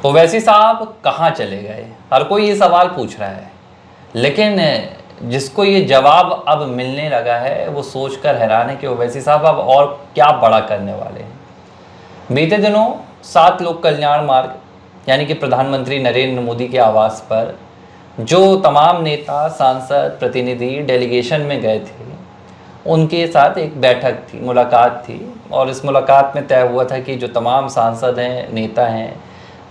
ओवैसी साहब कहाँ चले गए, हर कोई ये सवाल पूछ रहा है। लेकिन जिसको ये जवाब अब मिलने लगा है वो सोचकर हैरान है कि ओवैसी साहब अब और क्या बड़ा करने वाले हैं। बीते दिनों 7 लोक कल्याण मार्ग यानी कि प्रधानमंत्री नरेंद्र मोदी के आवास पर जो तमाम नेता, सांसद, प्रतिनिधि डेलीगेशन में गए थे, उनके साथ एक बैठक थी, मुलाकात थी। और इस मुलाकात में तय हुआ था कि जो तमाम सांसद हैं, नेता हैं,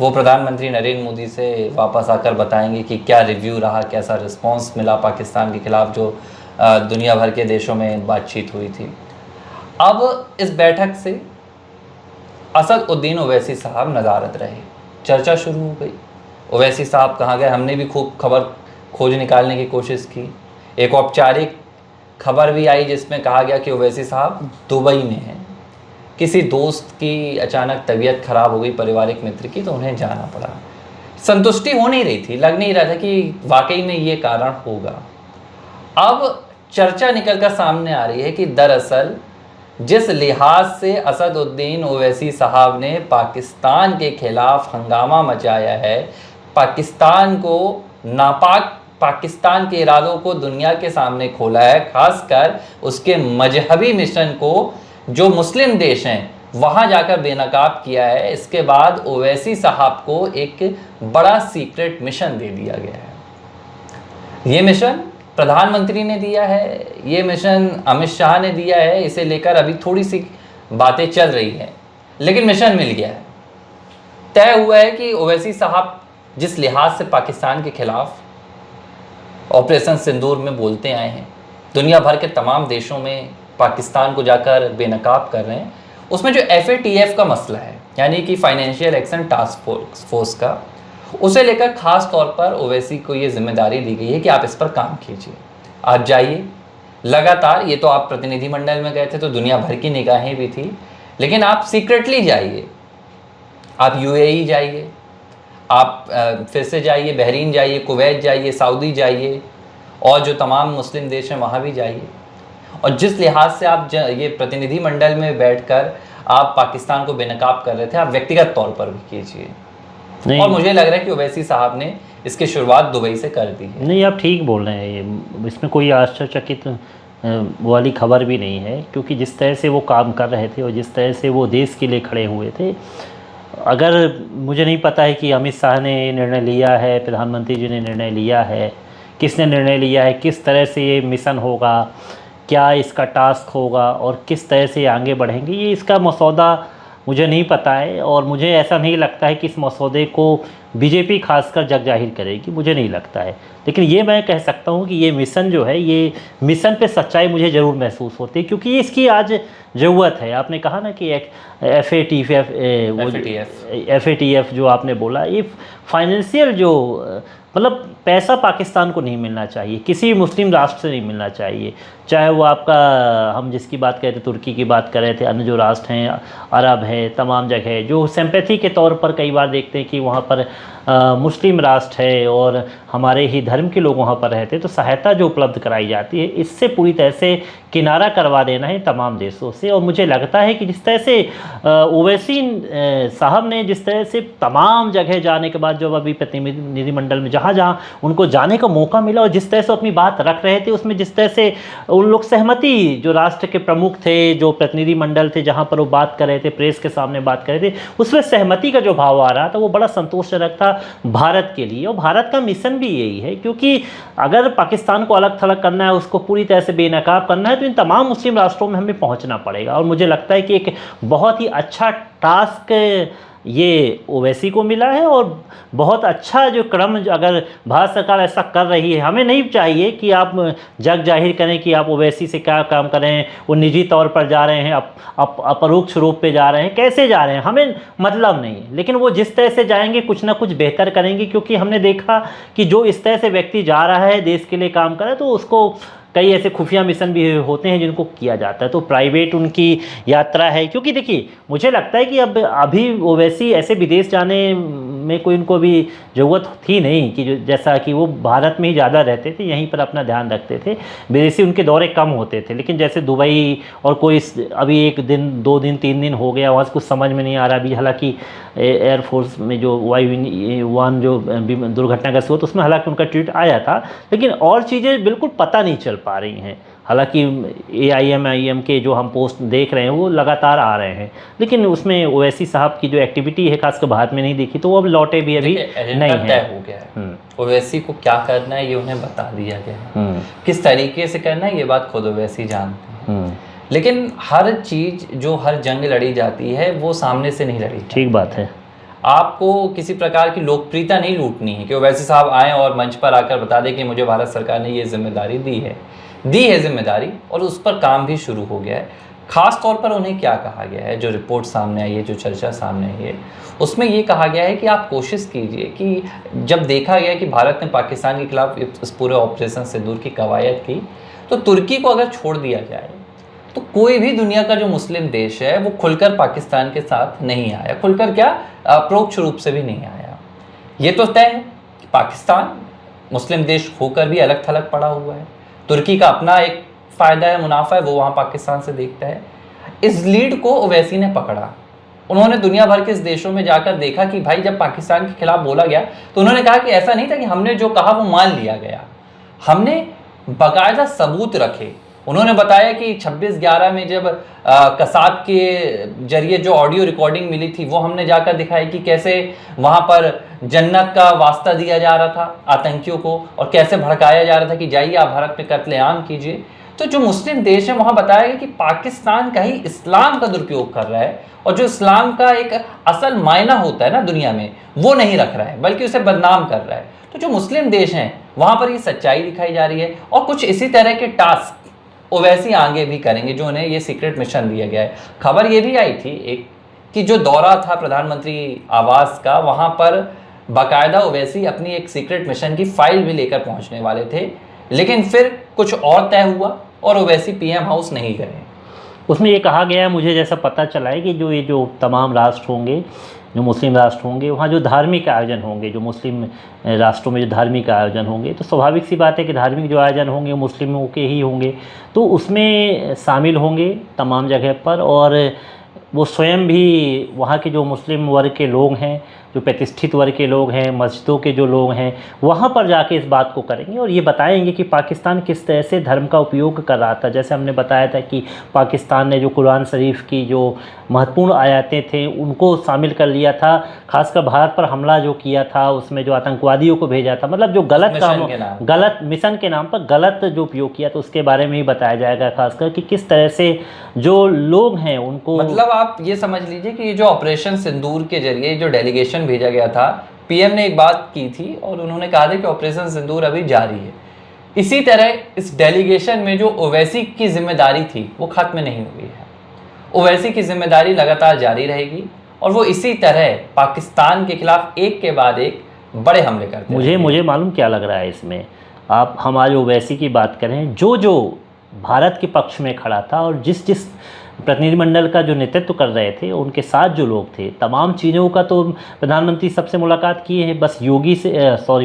वो प्रधानमंत्री नरेंद्र मोदी से वापस आकर बताएंगे कि क्या रिव्यू रहा, कैसा रिस्पांस मिला पाकिस्तान के खिलाफ जो दुनिया भर के देशों में बातचीत हुई थी। अब इस बैठक से असद उद्दीन ओवैसी साहब नज़ारत रहे। चर्चा शुरू हो गई, ओवैसी साहब कहाँ गए। हमने भी खूब खबर खोज निकालने की कोशिश की। एक औपचारिक खबर भी आई जिसमें कहा गया कि ओवैसी साहब दुबई में हैं, किसी दोस्त की अचानक तबीयत खराब हो गई, पारिवारिक मित्र की, तो उन्हें जाना पड़ा। संतुष्टि हो नहीं रही थी, लग नहीं रहा था कि वाकई में ये कारण होगा। अब चर्चा निकलकर सामने आ रही है कि दरअसल जिस लिहाज से असद उद्दीन ओवैसी साहब ने पाकिस्तान के खिलाफ हंगामा मचाया है, पाकिस्तान को नापाक, पाकिस्तान के इरादों को दुनिया के सामने खोला है, खासकर उसके मजहबी मिशन को जो मुस्लिम देश हैं वहाँ जाकर बेनकाब किया है। इसके बाद ओवैसी साहब को एक बड़ा सीक्रेट मिशन दे दिया गया है। ये मिशन प्रधानमंत्री ने दिया है, ये मिशन अमित शाह ने दिया है। इसे लेकर अभी थोड़ी सी बातें चल रही हैं, लेकिन मिशन मिल गया है। तय हुआ है कि ओवैसी साहब जिस लिहाज से पाकिस्तान के खिलाफ ऑपरेशन सिंदूर में बोलते आए हैं, दुनिया भर के तमाम देशों में पाकिस्तान को जाकर बेनकाब कर रहे हैं, उसमें जो FATF का मसला है यानी कि फाइनेंशियल एक्शन टास्क फोर्स का, उसे लेकर खास तौर पर ओवैसी को ये जिम्मेदारी दी गई है कि आप इस पर काम कीजिए, आप जाइए लगातार। ये तो आप प्रतिनिधिमंडल में गए थे तो दुनिया भर की निगाहें भी थी, लेकिन आप सीक्रेटली जाइए, आप UAE जाइए, आप फिर से जाइए, बहरीन जाइए, कुवैत जाइए, सऊदी जाइए, और जो तमाम मुस्लिम देश हैं वहाँ भी जाइए। और जिस लिहाज से आप ये प्रतिनिधिमंडल में बैठकर आप पाकिस्तान को बेनकाब कर रहे थे, आप व्यक्तिगत तौर पर भी कीजिए। और मुझे लग रहा है कि ओवैसी साहब ने इसकी शुरुआत दुबई से कर दी है। नहीं, आप ठीक बोल रहे हैं, ये इसमें कोई आश्चर्यचकित वाली खबर भी नहीं है, क्योंकि जिस तरह से वो काम कर रहे थे और जिस तरह से वो देश के लिए खड़े हुए थे, अगर मुझे नहीं पता है कि अमित शाह ने निर्णय लिया है, प्रधानमंत्री जी ने निर्णय लिया है, किसने निर्णय लिया है, किस तरह से ये मिशन होगा, क्या इसका टास्क होगा और किस तरह से आगे बढ़ेंगे, ये इसका मसौदा मुझे नहीं पता है। और मुझे ऐसा नहीं लगता है कि इस मसौदे को बीजेपी खासकर जग जाहिर करेगी, मुझे नहीं लगता है। लेकिन ये मैं कह सकता हूँ कि ये मिशन जो है, ये मिशन पे सच्चाई मुझे ज़रूर महसूस होती है, क्योंकि इसकी आज ज़रूरत है। आपने कहा ना कि एक FATF जो आपने बोला, ये फाइनेंशियल जो मतलब पैसा पाकिस्तान को नहीं मिलना चाहिए, किसी मुस्लिम राष्ट्र से नहीं मिलना चाहिए, चाहे वो आपका, हम जिसकी बात कर रहे थे तुर्की की बात कर रहे थे, अन्य जो राष्ट्र हैं, अरब है, तमाम जगह जो सिंपैथी के तौर पर कई बार देखते हैं कि वहाँ पर मुस्लिम राष्ट्र है और हमारे ही धर्म के लोग वहाँ पर रहते हैं, तो सहायता जो उपलब्ध कराई जाती है, इससे पूरी तरह से किनारा करवा देना है तमाम देशों से। और मुझे लगता है कि जिस तरह से ओवैसी साहब ने जिस तरह से तमाम जगह जाने के बाद, जब अभी प्रतिनिधिमंडल में जहाँ जहाँ उनको जाने का मौका मिला और जिस तरह से अपनी बात रख रहे थे, उसमें जिस तरह से उन लोग सहमति, जो राष्ट्र के प्रमुख थे, जो प्रतिनिधिमंडल थे जहाँ पर वो बात कर रहे थे, प्रेस के सामने बात कर रहे थे, उसमें सहमति का जो भाव आ रहा था वो बड़ा संतोषजनक था भारत के लिए। और भारत का मिशन भी यही है, क्योंकि अगर पाकिस्तान को अलग थलग करना है, उसको पूरी तरह से बेनकाब करना है, तो इन तमाम मुस्लिम राष्ट्रों में हमें पहुंचना पड़ेगा। और मुझे लगता है कि एक बहुत ही अच्छा टास्क ये ओवैसी को मिला है, और बहुत अच्छा जो क्रम, अगर भारत सरकार ऐसा कर रही है, हमें नहीं चाहिए कि आप जग जाहिर करें कि आप ओवैसी से क्या काम करें, वो निजी तौर पर जा रहे हैं, अपरोक्ष रूप पे जा रहे हैं, कैसे जा रहे हैं, हमें मतलब नहीं है। लेकिन वो जिस तरह से जाएंगे कुछ ना कुछ बेहतर करेंगे, क्योंकि हमने देखा कि जो इस तरह से व्यक्ति जा रहा है, देश के लिए काम कर रहा है, तो उसको कई ऐसे खुफिया मिशन भी होते हैं जिनको किया जाता है, तो प्राइवेट उनकी यात्रा है। क्योंकि देखिए, मुझे लगता है कि अब अभी ओवैसी ऐसे विदेश जाने में कोई उनको भी ज़रूरत थी नहीं कि जो जैसा कि वो भारत में ही ज़्यादा रहते थे, यहीं पर अपना ध्यान रखते थे, विदेशी उनके दौरे कम होते थे। लेकिन जैसे दुबई और कोई अभी 1 दिन 2 दिन 3 दिन हो गया, वहाँ से कुछ समझ में नहीं आ रहा अभी। हालांकि एयरफोर्स में जो वायु जो दुर्घटनाग्रस्त हुआ तो उसमें हालांकि उनका ट्वीट आया था, लेकिन और चीज़ें बिल्कुल पता नहीं चल पा रही हैं। हालांकि AIM के जो हम पोस्ट देख रहे हैं वो लगातार आ रहे हैं, लेकिन उसमें ओवैसी साहब की जो एक्टिविटी है खासकर भारत में नहीं दिखी, तो वो अब लौटे भी अभी नहीं है। तय हो गया है ओवैसी को क्या करना है, ये उन्हें बता दिया गया है। किस तरीके से करना है ये बात खुद ओवैसी जानते हैं। लेकिन हर चीज़ जो हर जंग लड़ी जाती है वो सामने से नहीं लड़ी। ठीक बात है। आपको किसी प्रकार की लोकप्रियता नहीं लूटनी है कि ओवैसी साहब आएँ और मंच पर आकर बता दें कि मुझे भारत सरकार ने ये जिम्मेदारी दी है जिम्मेदारी, और उस पर काम भी शुरू हो गया है। ख़ास तौर पर उन्हें क्या कहा गया है, जो रिपोर्ट सामने आई है, जो चर्चा सामने आई है, उसमें ये कहा गया है कि आप कोशिश कीजिए कि जब देखा गया कि भारत ने पाकिस्तान के खिलाफ इस पूरे ऑपरेशन सिंदूर की कवायद की, तो तुर्की को अगर छोड़ दिया जाए तो कोई भी दुनिया का जो मुस्लिम देश है वो खुलकर पाकिस्तान के साथ नहीं आया। खुलकर क्या, अप्रोक्ष रूप से भी नहीं आया। ये तो तय है कि पाकिस्तान मुस्लिम देश होकर भी अलग थलग पड़ा हुआ है। तुर्की का अपना एक फ़ायदा है, मुनाफा है, वो वहाँ पाकिस्तान से देखता है। इस लीड को ओवैसी ने पकड़ा। उन्होंने दुनिया भर के इस देशों में जाकर देखा कि भाई जब पाकिस्तान के खिलाफ बोला गया तो उन्होंने कहा कि ऐसा नहीं था कि हमने जो कहा वो मान लिया गया, हमने बाकायदा सबूत रखे। उन्होंने बताया कि 26/11 में जब कसाब के जरिए जो ऑडियो रिकॉर्डिंग मिली थी वो हमने जाकर दिखाई कि कैसे वहाँ पर जन्नत का वास्ता दिया जा रहा था आतंकियों को, और कैसे भड़काया जा रहा था कि जाइए आप भारत में कत्लेआम कीजिए। तो जो मुस्लिम देश है वहाँ बताया गया कि पाकिस्तान का ही इस्लाम का दुरुपयोग कर रहा है, और जो इस्लाम का एक असल मायना होता है ना दुनिया में वो नहीं रख रहा है, बल्कि उसे बदनाम कर रहा है। तो जो मुस्लिम देश हैं वहाँ पर ये सच्चाई दिखाई जा रही है, और कुछ इसी तरह के टास्क ओवैसी आगे भी करेंगे जो उन्हें ये सीक्रेट मिशन दिया गया है। खबर ये भी आई थी एक कि जो दौरा था प्रधानमंत्री आवास का, वहाँ पर बाकायदा ओवैसी अपनी एक सीक्रेट मिशन की फाइल भी लेकर पहुँचने वाले थे, लेकिन फिर कुछ और तय हुआ और ओवैसी PM हाउस नहीं गए। उसमें ये कहा गया है, मुझे जैसा पता चला है कि जो तमाम राष्ट्र होंगे, जो मुस्लिम राष्ट्र होंगे, वहाँ जो धार्मिक आयोजन होंगे, जो मुस्लिम राष्ट्रों में जो धार्मिक आयोजन होंगे, तो स्वाभाविक सी बात है कि धार्मिक जो आयोजन होंगे मुस्लिमों के ही होंगे, तो उसमें शामिल होंगे तमाम जगह पर। और वो स्वयं भी वहाँ के जो मुस्लिम वर्ग के लोग हैं, जो प्रतिष्ठित वर्ग के लोग हैं, मस्जिदों के जो लोग हैं, वहाँ पर जाके इस बात को करेंगे और ये बताएंगे कि पाकिस्तान किस तरह से धर्म का उपयोग कर रहा था। जैसे हमने बताया था कि पाकिस्तान ने जो कुरान शरीफ की जो महत्वपूर्ण आयतें थे उनको शामिल कर लिया था, खासकर भारत पर हमला जो किया था उसमें जो आतंकवादियों को भेजा था, मतलब जो गलत काम, गलत मिशन के नाम पर गलत जो उपयोग किया, तो उसके बारे में ही बताया जाएगा, खासकर कि किस तरह से जो लोग हैं उनको, मतलब आप ये समझ लीजिए कि ये जो ऑपरेशन सिंदूर के जरिए जो डेलीगेशन भेजा गया था, PM ने एक बात की थी और उन्होंने कहा था कि ऑपरेशन सिंदूर अभी जारी है। इसी तरह इस डेलीगेशन में जो ओवैसी की जिम्मेदारी थी वो खत्म नहीं हुई है। ओवैसी की जिम्मेदारी लगातार जारी रहेगी और वो इसी तरह पाकिस्तान के खिलाफ एक के बाद एक बड़े हमले करते हैं। मुझे मालूम क्या लग रहा है इसमें, आप हमारे ओवैसी की बात करें, जो भारत के पक्ष में खड़ा था और जिस प्रतिनिधिमंडल का जो नेतृत्व कर रहे थे, उनके साथ जो लोग थे, तमाम चीज़ों का तो प्रधानमंत्री सबसे मुलाकात किए हैं, बस योगी से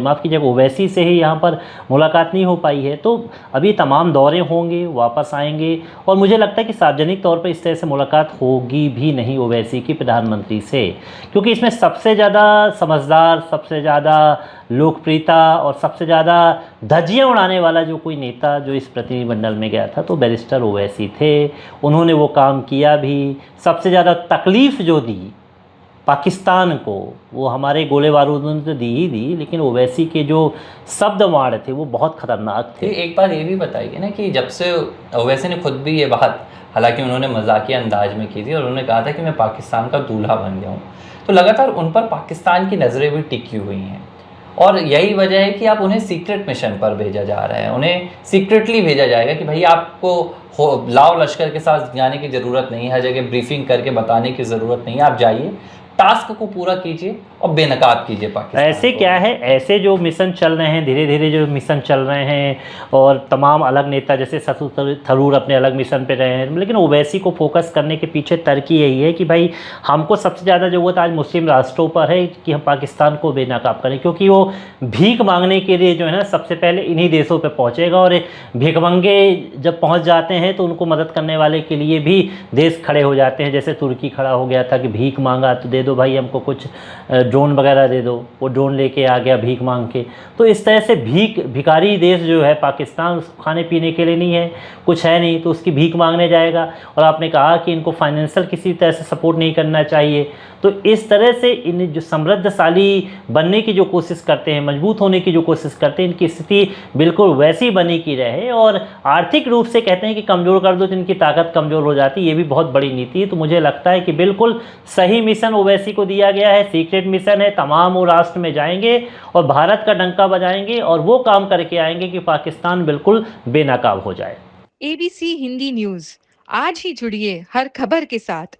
माफ़ कीजिएगा, ओवैसी से ही यहाँ पर मुलाकात नहीं हो पाई है। तो अभी तमाम दौरे होंगे, वापस आएंगे, और मुझे लगता है कि सार्वजनिक तौर पर इस तरह से मुलाकात होगी भी नहीं ओवैसी की प्रधानमंत्री से, क्योंकि इसमें सबसे ज़्यादा समझदार, सबसे ज़्यादा लोकप्रियता और सबसे ज़्यादा धज्जियाँ उड़ाने वाला जो कोई नेता जो इस प्रतिनिधिमंडल में गया था तो बैरिस्टर ओवैसी थे। उन्होंने वो काम किया भी। सबसे ज़्यादा तकलीफ़ जो दी पाकिस्तान को, वो हमारे गोले बारूद ने तो दी ही दी, लेकिन ओवैसी के जो शब्द वाड़ थे वो बहुत ख़तरनाक थे। एक बात ये भी बताइए ना कि जब से ओवैसी ने खुद भी ये बात, हालांकि उन्होंने मजाकिया अंदाज में की थी और उन्होंने कहा था कि मैं पाकिस्तान का दूल्हा बन गया हूँ, तो लगातार उन पर पाकिस्तान की नज़रें भी टिकी हुई हैं और यही वजह है कि आप उन्हें सीक्रेट मिशन पर भेजा जा रहा है। उन्हें सीक्रेटली भेजा जाएगा कि भाई आपको लाव लश्कर के साथ जाने की ज़रूरत नहीं है, हर जगह ब्रीफिंग करके बताने की ज़रूरत नहीं है, आप जाइए, टास्क को पूरा कीजिए और बेनकाब कीजिए पाकिस्तान ऐसे को। क्या है, ऐसे जो मिशन चल रहे हैं, धीरे धीरे जो मिशन चल रहे हैं, और तमाम अलग नेता जैसे शशि थरूर अपने अलग मिशन पे रहे हैं, लेकिन ओवैसी को फोकस करने के पीछे तर्क यही है कि भाई हमको सबसे ज़्यादा ज़रूरत आज मुस्लिम राष्ट्रों पर है कि हम पाकिस्तान को बेनकाब करें, क्योंकि वो भीख मांगने के लिए जो है ना सबसे पहले इन्हीं देशों पर पहुँचेगा, और भिखमंगे जब पहुँच जाते हैं तो उनको मदद करने वाले के लिए भी देश खड़े हो जाते हैं। जैसे तुर्की खड़ा हो गया था कि भीख मांगा तो दे दो भाई हमको कुछ ड्रोन वगैरह दे दो, वो ड्रोन लेके आ गया भीख मांग के। तो इस तरह से भिखारी देश जो है पाकिस्तान, उसको खाने पीने के लिए नहीं है, कुछ है नहीं, तो उसकी भीख मांगने जाएगा। और आपने कहा कि इनको फाइनेंशियल किसी तरह से सपोर्ट नहीं करना चाहिए। तो इस तरह से इन जो समृद्धशाली बनने की जो कोशिश करते हैं, मजबूत होने की जो कोशिश करते हैं, इनकी स्थिति बिल्कुल वैसी बनी की रहे, और आर्थिक रूप से कहते हैं कि कमज़ोर कर दो तो इनकी ताकत कमज़ोर हो जाती है। ये भी बहुत बड़ी नीति है। तो मुझे लगता है कि बिल्कुल सही मिशन ओवैसी को दिया गया है, सीक्रेट मिशन है, तमाम वो राष्ट्र में जाएंगे और भारत का डंका बजाएंगे और वो काम करके आएंगे कि पाकिस्तान बिल्कुल बेनकाब हो जाए। ABC हिंदी न्यूज, आज ही जुड़िए हर खबर के साथ।